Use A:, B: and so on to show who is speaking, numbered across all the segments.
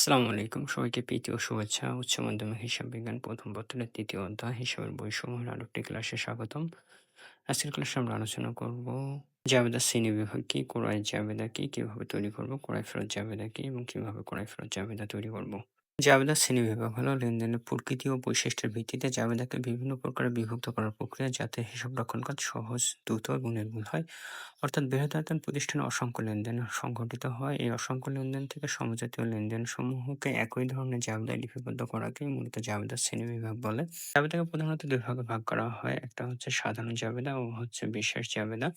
A: আসসালামু আলাইকুম। সবাইকে প্রীতি ও শুভেচ্ছা। উচ্চ মাধ্যমিক হিসাব বিজ্ঞান ১ম পত্রের ৩য় অধ্যায় হিসাবের বইসমূহের আরো একটি ক্লাসে স্বাগতম। আজকের ক্লাসে আমরা আলোচনা করব জাবেদা শ্রেণীবিভাগ কি, কোরাই জাবেদা কি, কিভাবে তৈরি করব, কোরাই ফেরত জাবেদা কি এবং কিভাবে কোরাই ফেরত জাবেদা তৈরি করব। জাবেদা শ্রেণীবিভাগ হলো লেনদেনের প্রকৃতি ও বৈশিষ্ট্যের ভিত্তিতে জাবেদাকে বিভিন্ন প্রকারে বিভক্ত করার প্রক্রিয়া, যাতে হিসাব রক্ষণ কাজ সহজ, দ্রুত এবং নির্ভুল হয়। অর্থাৎ বৃহদায়তন প্রতিষ্ঠানে অসংখ্য লেনদেন সংঘটিত হয়। এই অসংখ্য লেনদেন থেকে সমজাতীয় লেনদেন সমূহকে একই ধরনের জাবেদায় লিপিবদ্ধ করাকে মূলত জাবেদার শ্রেণীবিভাগ বলে। জাবেদাকে প্রধানত দুই ভাগে ভাগ করা হয়। একটা হচ্ছে সাধারণ জাবেদা ও হচ্ছে বিশেষ জাবেদা।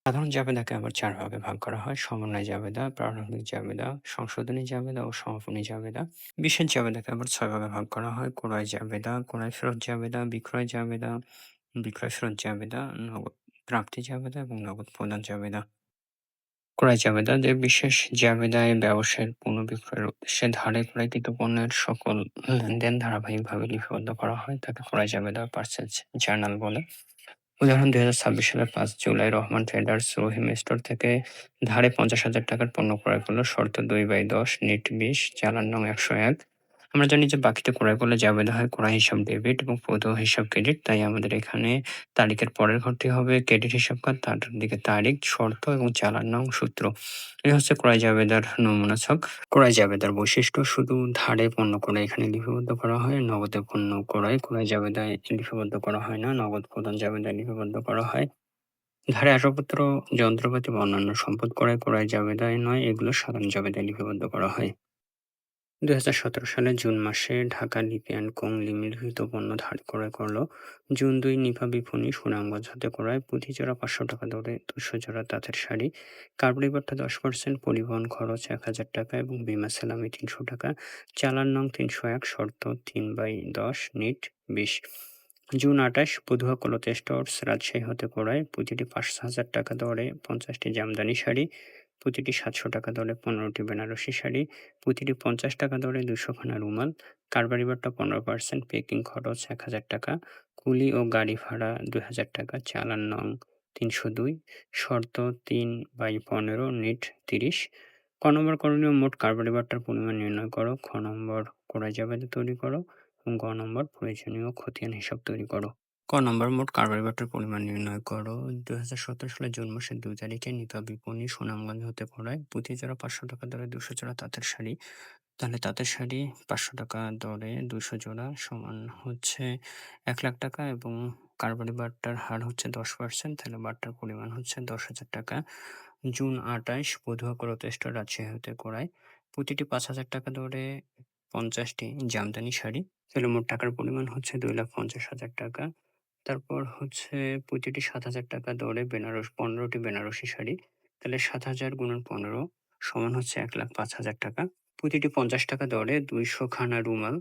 A: সাধারণ জাবেদাকে আবার ৪ ভাগে ভাগ করা হয়: সমন্বয় জাবেদা, প্রারম্ভিক জাবেদা, সংশোধনী জাবেদা ও সমাপনী জাবেদা। বিশেষ জাবেদাকে আবার ৬ ভাগে ভাগ করা হয়: ক্রয় জাবেদা, ক্রয় ফেরত জাবেদা, বিক্রয় জাবেদা, বিক্রয় ফেরত জাবেদা, নগদ প্রাপ্তি জাবেদা এবং নগদ প্রদান জাবেদা। ক্রয় জাবেদা যে বিশেষ জাবেদায় ব্যবসায়ের পণ্য বিক্রয়ের উদ্দেশ্যে ধারে ক্রয়কৃত পণ্যের সকল লেনদেন ধারাবাহিকভাবে লিপিবদ্ধ করা হয়, তাকে ক্রয় জাবেদা পারচেজ জার্নাল বলে। উদাহরণ: ২০২৬ সালের ৫ জুলাই রহমান ট্রেডার্স রহিম স্টোর থেকে ধারে ৫০,০০০ টাকার পণ্য ক্রয় করলো। শর্ত ২/১০, নিট ২০, চালান নং ১০১। আমরা জানি যে বাকিতে ক্রয় করলে জাবেদা হয় ক্রয় হিসাব ডেবিট এবং প্রদেয় হিসাব ক্রেডিট। তাই আমাদের এখানে তারিখের পরের ঘরটি হবে ক্রেডিট হিসাব খাত, তার দিকে তারিখ, শর্ত এবং চালান নং, সূত্র। এই হচ্ছে ক্রয় জাবেদার নমুনা ছক। ক্রয় জাবেদার বৈশিষ্ট্য: শুধু ধারে পণ্য ক্রয় এখানে লিপিবদ্ধ করা হয়। নগদে পণ্য ক্রয় জাবেদায় লিপিবদ্ধ করা হয় না। নগদ প্রদান জাবেদায় লিপিবদ্ধ করা হয়। ধারে আসবাবপত্র, যন্ত্রপাতি বা অন্যান্য সম্পদ ক্রয় জাবেদায় নয়, এগুলো সাধারণ জাবেদায় লিপিবদ্ধ করা হয়। ২০১৭ সালের জুন মাসে ঢাকা লিপি অ্যান্ড কোং লিমিটেড পণ্য ধার ক্রয় করল। জুন ২ নিপা বিপণী সুনামগঞ্জ হতে ক্রয়, পুঁথি জোড়া ৫০০ টাকা দরে ২০০ জোড়া তাঁতের শাড়ি। কার্বরি বাট্টা ১০%, পরিবহন খরচ ১,০০০ টাকা এবং বিমা সেলামি ৩০০ টাকা। চালান নং ৩০১, শর্ত ৩/১০, নিট ২০। জুন ২৮ বধুয়া কলতে স্টোর্স রাজশাহী হতে ক্রয়, প্রতিটি ৫,০০০ টাকা দরে ৫০টি জামদানি শাড়ি, প্রতিটি ৭০০ টাকা দরে ১৫টি বেনারসি শাড়ি, প্রতিটি ৫০ টাকা দরে ২০০ খানা রুমাল। কারবারি বাট্টা ১৫%, পেকিং খরচ ১,০০০ টাকা, কুলি ও গাড়ি ভাড়া ২,০০০ টাকা। চালান নং ৩০২, শর্ত ৩/১৫, নিট ৩০। ক নম্বর করণীয়: মোট কারবারি বাট্টার পরিমাণ নির্ণয় করো। খ নম্বর ক্রয় জাবেদা তৈরি করো এবং গ নম্বর প্রয়োজনীয় খতিয়ান হিসাব তৈরি করো। ক নম্বর মোট কারবারি বাট্টার পরিমাণ নির্ণয় করো। ২০১৭ সালের জুন মাসের ২ তারিখে নিপা বিপণী সুনামগঞ্জ হতে ক্রয়, পুঁথি জোড়া ৫০০ টাকা দরে ২০০ জোড়া তাঁতের শাড়ি। তাহলে তাঁতের শাড়ি ৫০০ টাকা দরে ২০০ জোড়া সমান হচ্ছে ১,০০,০০০ টাকা এবং কারবারি বাট্টার হার হচ্ছে ১০%, তাহলে বাট্টার পরিমাণ হচ্ছে ১০,০০০ টাকা। জুন ২৮ বধুয়া কলতে স্টোর রাজশাহী হতে ক্রয়, প্রতিটি ৫,০০০ টাকা দরে ৫০টি জামদানি শাড়ি। তাহলে মোট টাকার পরিমাণ হচ্ছে ২,৫০,০০০ টাকা। তারপর হচ্ছে প্রতিটি ৭,০০০ টাকা দরে ১৫টি বেনারসি শাড়ি। তাহলে ৭,০০০ গুণন ১৫ সমান হচ্ছে ১,০৫,০০০ টাকা। প্রতিটি ৫০ টাকা দরে ২০০ খানা রুমাল।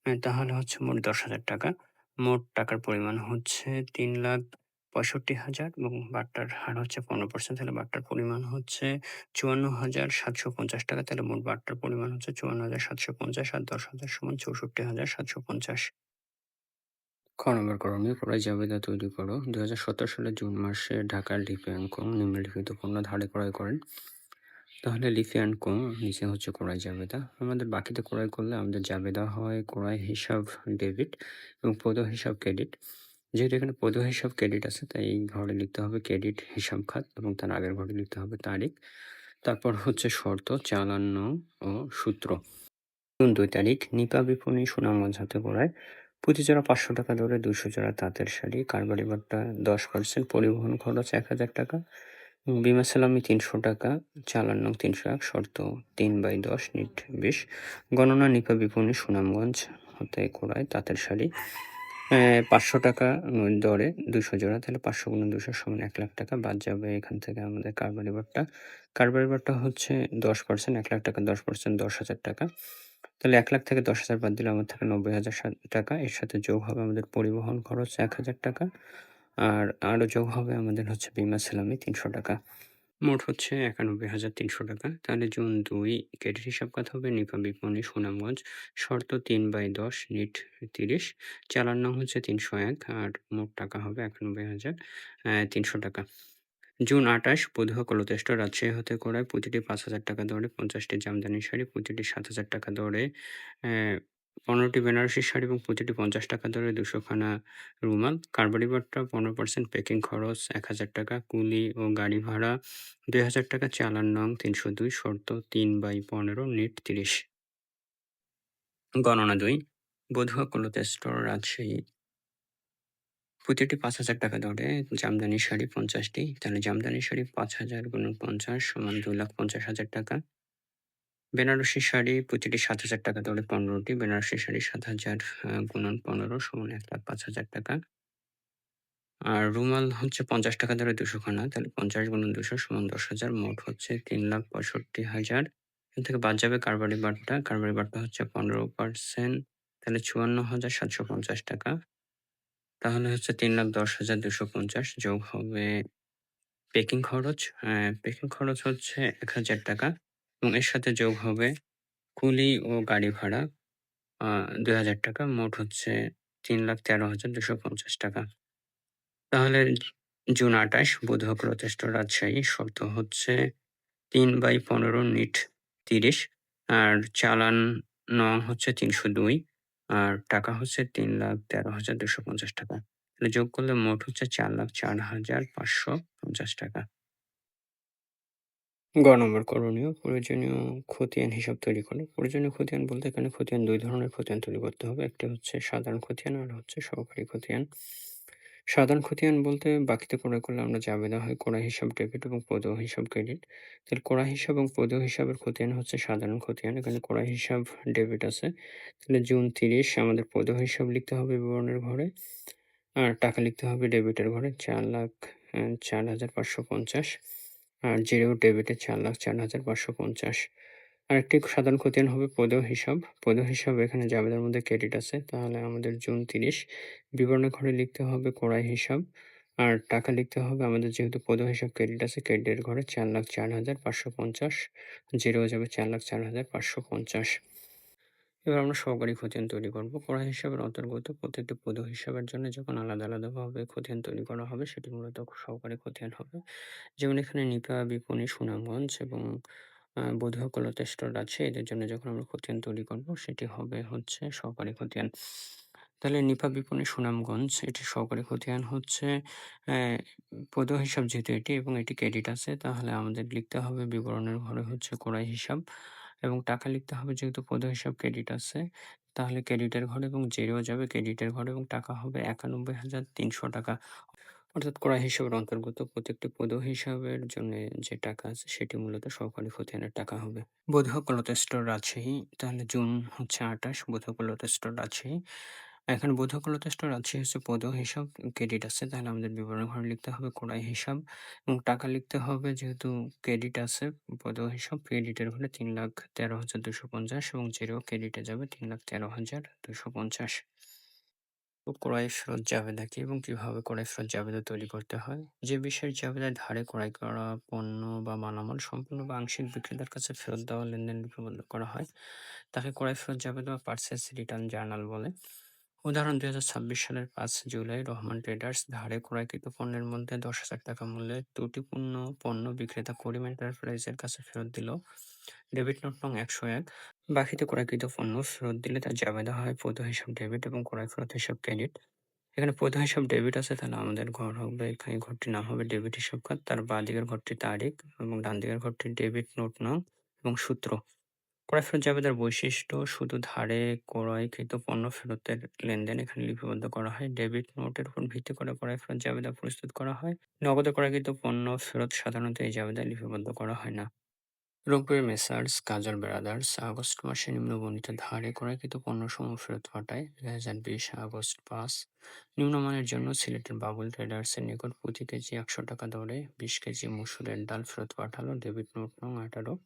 A: তাহলে হচ্ছে মোট ১০,০০০ টাকা। মোট টাকার পরিমাণ হচ্ছে ৩,৬৫,০০০ এবং বাট্টার হার হচ্ছে ১৫%, তাহলে বাট্টার পরিমাণ হচ্ছে ৫৪,৭৫০ টাকা। তাহলে মোট বাট্টার পরিমাণ হচ্ছে ৫৪,৭৫০ আর ১০,০০০ সমান ৬৪,৭৫০। খ নম্বর করণীয়: ক্রয় জাবেদা তৈরি করো। ২০১৭ সালের জুন মাসে ঢাকার লিপি অ্যান্ড কোং নিম্নলিখিত পণ্য ধারে ক্রয় করেন। তাহলে লিপি অ্যান্ড কোং, নিচে হচ্ছে ক্রয় জাবেদা। আমাদের বাকিতে ক্রয় করলে আমাদের জাবেদা হয় ক্রয় হিসাব ডেবিট এবং প্রদেয় হিসাব ক্রেডিট। যেহেতু এখানে প্রদেয় হিসাব ক্রেডিট আছে, তাই এই ঘরে লিখতে হবে ক্রেডিট হিসাব খাত এবং তার আগের ঘরে লিখতে হবে তারিখ। তারপর হচ্ছে শর্ত, চালান নং ও সূত্র। জুন ২ তারিখ নিপা বিপণী সুনামগঞ্জ হতে ক্রয়, প্রতি জোড়া ৫০০ টাকা দরে ২০০ জোড়া তাঁতের শাড়ি। কারবারি বাট্টা ১০%, পরিবহন খরচ ১,০০০ টাকা, বিমা সেলামি ৩০০ টাকা। চালান নং ৩০১, শর্ত ৩/১০, নিট ২০। গণনা: নিপা বিপণী সুনামগঞ্জ হতে ক্রয় তাঁতের শাড়ি ৫০০ টাকা দরে ২০০ জোড়া। তাহলে ৫০০ গুণন ২০০ সমান ১,০০,০০০ টাকা। বাদ যাবে এখান থেকে আমাদের কারবারি বাট্টা। কারবারি বাট্টা হচ্ছে ১০%, ১,০০,০০০ টাকা 10%, ১০,০০০ টাকা। তাহলে ১,০০,০০০ থেকে ১০,০০০ বাদ দিলে আমার থাকে ৯০,০০০ টাকা। এর সাথে যোগ হবে আমাদের পরিবহন খরচ ১,০০০ টাকা। আর আরও যোগ হবে আমাদের হচ্ছে বিমা সেলামি ৩০০ টাকা। মোট হচ্ছে ৯১,৩০০ টাকা। তাহলে জুন ২ ক্রেডিট হিসাব খাত হবে নিপা বিপণী সুনামগঞ্জ, শর্ত ৩/১০, নিট ৩০। চালান নং হচ্ছে ৩০১ আর মোট টাকা হবে ৯১,৩০০ টাকা। জুন ২৮ বুধবার কলতেষ্ট রাজশাহী হতে করায় প্রতিটি ৳৫,০০০ দরে ৫০টি জামদানি শাড়ি, প্রতিটি ৳৭,০০০ দরে ১৫টি বেনারসি শাড়ি এবং প্রতিটি ৳৫০ দরে ২০০ খানা রুমাল। কারবারি বাট্টা ১৫% প্যাকিং খরচ ৳১,০০০ কুলি ও গাড়ি ভাড়া ৳২,০০০ চালান নং ৩০২ শর্ত ৩/১৫ নেট ৩০ গণনা ২ বুধবার কলতেষ্ট রাজশাহী প্রতিটি ৳৫,০০০ দরে জামদানি শাড়ি ৫০টি। তাহলে জামদানি শাড়ি ৫,০০০ × ৫০ = ৳২,৫০,০০০। বেনারসি শাড়ি প্রতিটি ৳৭,০০০ দরে ১৫টি। বেনারসি শাড়ি ৭,০০০ × ১৫ = ৳১,৫০,০০০। আর রুমাল হচ্ছে ৳৫০ দরে ২০০ খানা। তাহলে ৫০ × ২০০ = ১০,০০০। মোট হচ্ছে ৩,৬৫,০০০। এখান থেকে বাদ যাবে কারবারি বাট্টা। কারবারি বাট্টা হচ্ছে ১৫%। তাহলে ৳৫৪,৭৫০। তাহলে হচ্ছে ৩,১০,২৫০ যোগ হবে প্যাকিং খরচ। প্যাকিং খরচ হচ্ছে ৳১,০০০ এবং এর সাথে যোগ হবে কুলি ও গাড়ি ভাড়া ৳২,০০০। মোট হচ্ছে ৳৩,১৩,২৫০। তাহলে জুন ২৮ বুধবার কলতেষ্ট রাজশাহী শর্ত হচ্ছে ৩/১৫ নিট ৩০ আর চালান নং হচ্ছে ৩০২ আর টাকা হচ্ছে ৳৩,১৩,২৫০। তাহলে যোগ করলে মোট হচ্ছে ৳৪,০৪,৫৫০। গ নম্বর করণীয় প্রয়োজনীয় খতিয়ান হিসাব তৈরি করো। প্রয়োজনীয় খতিয়ান বলতে এখানে খতিয়ান ২ ধরনের খতিয়ান তৈরি করতে হবে। একটি হচ্ছে সাধারণ খতিয়ান আর হচ্ছে সহকারী খতিয়ান। সাধারণ খতিয়ান বলতে বাকিতে ক্রয় করলে আমরা জাবেদা হয় ক্রয় হিসাব ডেবিট এবং প্রদেয় হিসাব ক্রেডিট। তাহলে ক্রয় হিসাব এবং প্রদেয় হিসাবের খতিয়ান হচ্ছে সাধারণ খতিয়ান। এখানে ক্রয় হিসাব ডেবিট আছে। তাহলে জুন ৩০ আমাদের প্রদেয় হিসাব লিখতে হবে বিবরণের ঘরে। আর টাকা লিখতে হবে ডেবিটের ঘরে ৪,০৪,৫৫০ আর জিরো ডেবিটে ৪,০৪,৫৫০। আরেকটি সাধারণ খতিয়ান হবে প্রদেয় হিসাব। প্রদেয় হিসাব এখানে জাবেদার মধ্যে ক্রেডিট আছে। তাহলে আমাদের জুন ৩০ বিবরণের ঘরে লিখতে হবে ক্রয় হিসাব। আর টাকা লিখতে হবে আমাদের যেহেতু প্রদেয় হিসাব ক্রেডিট আছে ক্রেডিটের ঘরে ৪,০৪,৫৫০ জিরো হয়ে যাবে ৪,০৪,৫৫০। এবার আমরা সহকারী খতিয়ান তৈরি করব। ক্রয় হিসাবের অন্তর্গত প্রত্যেকটি প্রদেয় হিসাবের জন্য যখন আলাদা আলাদাভাবে খতিয়ান তৈরি করা হবে সেটি মূলত সহকারী খতিয়ান হবে। যেমন এখানে নিপা, বিপণী, সুনামগঞ্জ এবং বধূয়া, কলতেষ্ট আছে এদের জন্য যখন আমরা খতিয়ান তৈরি করব সেটি হবে হচ্ছে সহকারী খতিয়ান। তাহলে নিপা, বিপণী, সুনামগঞ্জ এটি সহকারী খতিয়ান হচ্ছে প্রদেয় হিসাব যেহেতু এটি এবং এটি ক্রেডিট আছে তাহলে আমাদের লিখতে হবে বিবরণের ঘরে হচ্ছে ক্রয় হিসাব এবং টাকা লিখতে হবে যেহেতু প্রদেয় হিসাব ক্রেডিট আছে তাহলে ক্রেডিটের ঘরে এবং জিরো যাবে ক্রেডিটের ঘরে এবং টাকা হবে ৳৯১,৩০০। অর্থাৎ ক্রয় হিসাবের অন্তর্গত প্রত্যেকটি প্রদেয় হিসাবের জন্য যে টাকা আছে সেটি মূলত সহকারী খতিয়ানের টাকা হবে। বধূয়া, কলতেষ্ট রাজশাহী তাহলে জুন হচ্ছে ২৮ বধূয়া, কলতেষ্ট রাজশাহী। এখানে বধূয়া, কলতেষ্ট রাজশাহী হচ্ছে প্রদেয় হিসাব ক্রেডিট আছে তাহলে আমাদের বিবরণ ঘরে লিখতে হবে ক্রয় হিসাব এবং টাকা লিখতে হবে যেহেতু ক্রেডিট আছে প্রদেয় হিসাব ক্রেডিটের ঘরে ৩,১৩,২৫০ এবং জিরো ক্রেডিটে যাবে ৩,১৩,২৫০। ক্রয় ফেরত জাবেদা কি এবং কিভাবে ক্রয় ফেরত জাবেদা তৈরি করতে হয়? যে বিষয়ের জাবেদা ধারে ক্রয় করা পণ্য বা মালামাল সম্পূর্ণ বা আংশিক বিক্রেতার কাছে ফেরত দেওয়া লেনদেন লিপিবদ্ধ করা হয় তাকে ক্রয় ফেরত জাবেদা বা পার্সেস রিটার্ন জার্নাল বলে। উদাহরণ ২০২৬ সালের ৫ জুলাই রহমান ট্রেডার্স ধারে ক্রয়কৃত পণ্যের মধ্যে ৳১০,০০০ মূল্যের ত্রুটিপূর্ণ পণ্য বিক্রেতা করিম এন্টারপ্রাইজের কাছে ফেরত দিল। ডেবিট নোট নং ১০১। বাকিতে ক্রয়কৃত পণ্য ফেরত দিলে তার জাবেদা হয় প্রদেয় হিসাব ডেবিট এবং ক্রয় ফেরত হিসাব ক্রেডিট। এখানে প্রদেয় হিসাব ডেবিট আছে তাহলে আমাদের ঘর হবে এখানে ঘরটির নাম হবে ডেবিট হিসাব খাত। তার বাঁ দিকের ঘরটি তারিখ এবং ডান দিকের ঘরটি ডেবিট নোট নং এবং সূত্র। ক্রয় ফেরত জাবেদার বৈশিষ্ট্য শুধু ধারে ক্রয়কৃত পণ্য ফেরতের লেনদেন এখানে লিপিবদ্ধ করা হয়। ডেবিট নোটের উপর ভিত্তি করে ক্রয় ফেরত জাবেদা প্রস্তুত করা হয়। নগদে ক্রয়কৃত পণ্য ফেরত সাধারণত এই জাবেদায় লিপিবদ্ধ করা হয় না। রংপুরের মেসার্স কাজল ব্রাদার্স আগস্ট মাসে নিম্নবর্ণিত ধারে ক্রয়কৃত পণ্যসমূহ ফেরত পাঠায়। ২০২০ আগস্ট ৫ নিম্নমানের জন্য সিলেটের বাবুল ট্রেডার্সের নিকট প্রতি কেজি ৳১০০ দরে ২০ কেজি মসুরের ডাল ফেরত পাঠালো। ডেবিট নোট নং ১৮।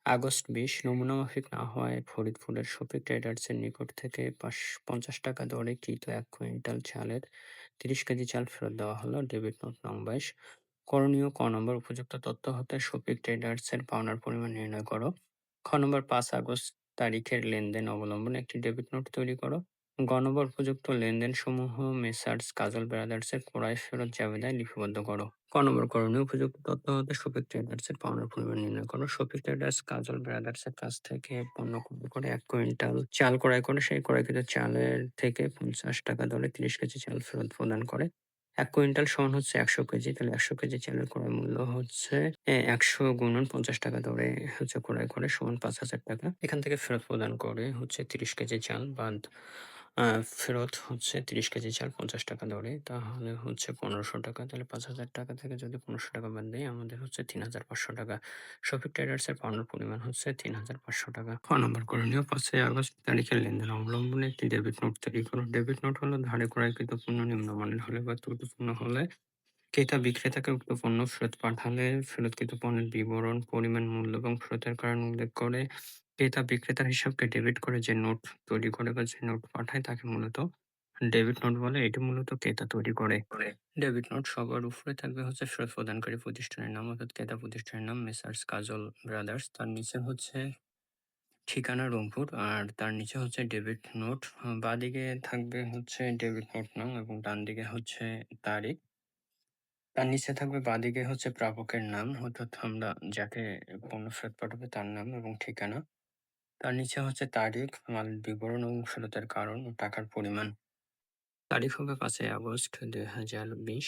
A: আগস্ট ২০ নমুনা মাফিক না হওয়ায় ফরিদপুরের শফিক ট্রেডার্সের নিকট থেকে ৳৫০ দরে কৃত ১ কুইন্টাল চালের ৩০ কেজি চাল ফেরত দেওয়া হলো। ডেবিট নোট নং ২২। করণীয় ক নম্বর উপযুক্ত তথ্য হতে শফিক ট্রেডার্সের পাওনার পরিমাণ নির্ণয় করো। খ নম্বর ৫ আগস্ট তারিখের লেনদেন অবলম্বনে একটি ডেবিট নোট তৈরি করো। গ নম্বর উপযুক্ত লেনদেন সমূহ মেসার্স কাজল ব্রাদার্সের ক্রয় ফেরত জাবেদায় লিপিবদ্ধ করো। ক নম্বর করণীয় উপযুক্ত তথ্য হতে শফিক ট্রেডার্স এর পাওনার পরিমাণ নির্ণয় করো। শফিক ট্রেডার্স কাজল ব্রাদার্স এর কাছ থেকে পণ্য ক্রয় করে ১ কুইন্টাল চাল ক্রয় করে সেই ক্রয়কৃত চালের থেকে ৳৫০ দরে ৩০ কেজি চাল ফেরত প্রদান করে। ১ কুইন্টাল সমান হচ্ছে ১০০ কেজি। তাহলে ১০০ কেজি চালের ক্রয় মূল্য হচ্ছে ১০০ গুণন ৳৫০ দরে হচ্ছে ক্রয় করে সমান ৳৫,০০০। এখান থেকে ফেরত প্রদান করে হচ্ছে ৩০ কেজি চাল বাদ আ ফেরত হচ্ছে ৩০ কেজি চাল ৳৫০ দরে। তাহলে হচ্ছে ৳১৫০০। তাহলে ৳৫,০০০ থেকে যদি ৳১৫০০ বাদ দেই আমাদের হচ্ছে ৳৩,৫০০। শফিক ট্রেডার্স এর পাওনার পরিমাণ হচ্ছে ৳৩,৫০০। খ নম্বর করণীয় ৫ই আগস্ট তারিখের লেনদেন অবলম্বনে একটি ডেবিট নোট তৈরি করুন। ডেবিট নোট হলো ধারে ক্রয়কৃত পণ্য নিম্নমানের হলে বা ত্রুটিপূর্ণ হলে ক্রেতা বিক্রেতাকে উক্ত পণ্য ফেরত পাঠালে ফেরতকৃত পণ্যের বিবরণ, পরিমাণ, মূল্য এবং ফেরতের কারণ উল্লেখ করে ক্রেতা বিক্রেতার হিসাবকে ডেবিট করে যে নোট তৈরি করে বা যে নোট পাঠায় তাকে মূলত ডেবিট নোট বলে। এটি মূলত ক্রেতা তৈরি করে। ডেবিট নোট সবার উপরে থাকবে হচ্ছে ফেরত প্রদানকারী প্রতিষ্ঠানের নাম অর্থাৎ ক্রেতা প্রতিষ্ঠানের নাম মেসার্স কাজল ব্রাদার্স। তার নিচে হচ্ছে ঠিকানা রংপুর আর তার নিচে হচ্ছে ডেবিট নোট। বাঁদিকে থাকবে হচ্ছে ডেবিট নোট নাম এবং ডান দিকে হচ্ছে তারিখ। তার নিচে থাকবে বাঁদিকে হচ্ছে প্রাপকের নাম অর্থাৎ আমরা যাকে পণ্য ফেরত পাঠাবে তার নাম এবং ঠিকানা। তার নিচে হচ্ছে তারিখ, মাল বিবরণ এবং ফেরতের কারণ ও টাকার পরিমাণ। তারিখ হবে ৫ই আগস্ট ২০২০।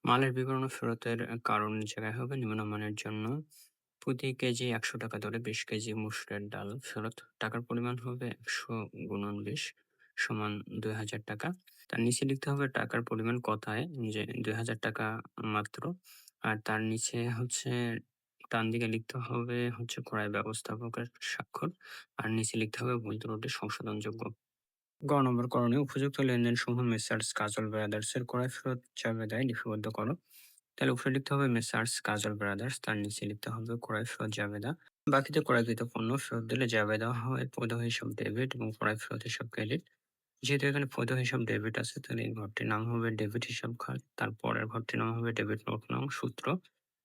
A: মালের বিবরণ ও ফেরতের কারণের জায়গায় হবে নিম্নমানের জন্য প্রতি কেজি ৳১০০ দরে ২০ কেজি মসুরের ডাল ফেরত। টাকার পরিমাণ হবে ১০০ গুণন ২০ সমান ৳২,০০০। তার নিচে লিখতে হবে টাকার পরিমাণ কথায় যে ৳২,০০০ মাত্র। আর তার নিচে হচ্ছে ডান দিকে লিখতে হবে হচ্ছে ক্রয় ব্যবস্থাপকের স্বাক্ষর। আর নিচে লিখতে হবে ভুল ত্রুটি সংশোধনযোগ্য। গ নম্বর করণীয় উপযুক্ত লেনদেনসমূহ মেসার্স কাজল ব্রাদার্স এর ক্রয় ফেরত জাবেদায় লিপিবদ্ধ করো। তাহলে উপরে লিখতে হবে মেসার্স কাজল ব্রাদার্স, তার নিচে লিখতে হবে ক্রয় ফেরত জাবেদা। বাকিতে ক্রয়কৃত পণ্য ফেরত দিলে জাবেদা হয় পৈধ হিসাব ডেবিট এবং ক্রয় ফেরত হিসাব ক্রেডিট। যেহেতু এখানে পৈধ হিসাব ডেবিট আছে তাহলে এই ঘরটির নাম হবে ডেবিট হিসাব খাত, তারপরের ঘরটির নাম হবে ডেবিট নোট নং সূত্র,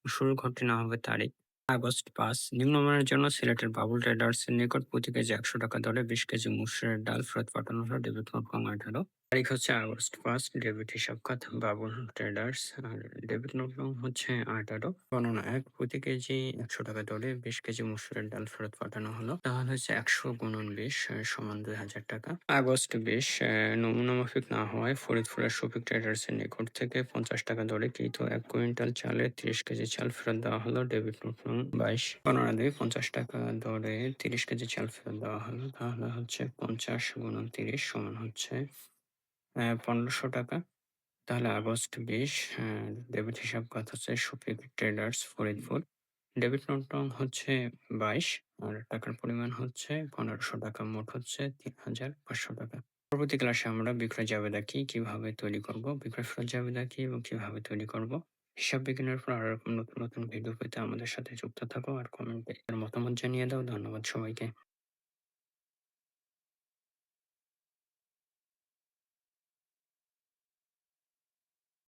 A: শুরুর ঘরটির নাম হবে তারিখ। আগস্ট ৫ নিম্নমানের জন্য সিলেটের বাবুল ট্রেডার্স এর নিকট প্রতি কেজি ৳১০০ দরে ২০ কেজি মসুরের ডাল ফেরত পাঠানো হলো ডেবিট নোট নং ১৮। তারিখ হচ্ছে আগস্ট ৫ ডেবিট হিসাব খাত বাবুল ট্রেডার্স আর ডেবিট নোট নং হচ্ছে ১৮। গণনা ১ প্রতি কেজি ৳১০০ দরে ২০ কেজি মসুরের ডাল ফেরত পাঠানো হলো। তাহলে হচ্ছে ১০০ গুণন ২০ সমান ৳২,০০০। আগস্ট ২০ নমুনা মাফিক না হওয়ায় ফরিদপুরের শফিক ট্রেডার্স এর নিকট থেকে ৳৫০ দরে কৃত ১ কুইন্টাল চালে ৩০ কেজি চাল ফেরত দেওয়া হলো ডেবিট নোট নং ২২। গণনা ২ ৳৫০ দরে ৩০ কেজি চাল ফেরত দেওয়া হলো। তাহলে হচ্ছে ৫০ গুণন ৩০ সমান হচ্ছে ৳১৫০০। তাহলে আগস্ট ২০ ডেবিট হিসাব খাত হচ্ছে Shafiq traders Faridpur. Debit note নং হচ্ছে ২২ আর টাকার পরিমাণ হচ্ছে ৳১৫০০। মোট হচ্ছে ৳৩,৫০০। পরবর্তী ক্লাসে আমরা বিক্রয় জাবেদা কি, কিভাবে তৈরি করব, বিক্রয় ফেরত জাবেদা কি এবং কিভাবে তৈরি করব। হিসাব বিজ্ঞানের উপর আরো এরকম নতুন পেতে আমাদের সাথে যুক্ত থাকো আর কমেন্টে মতামত জানিয়ে দাও। ধন্যবাদ সবাইকে।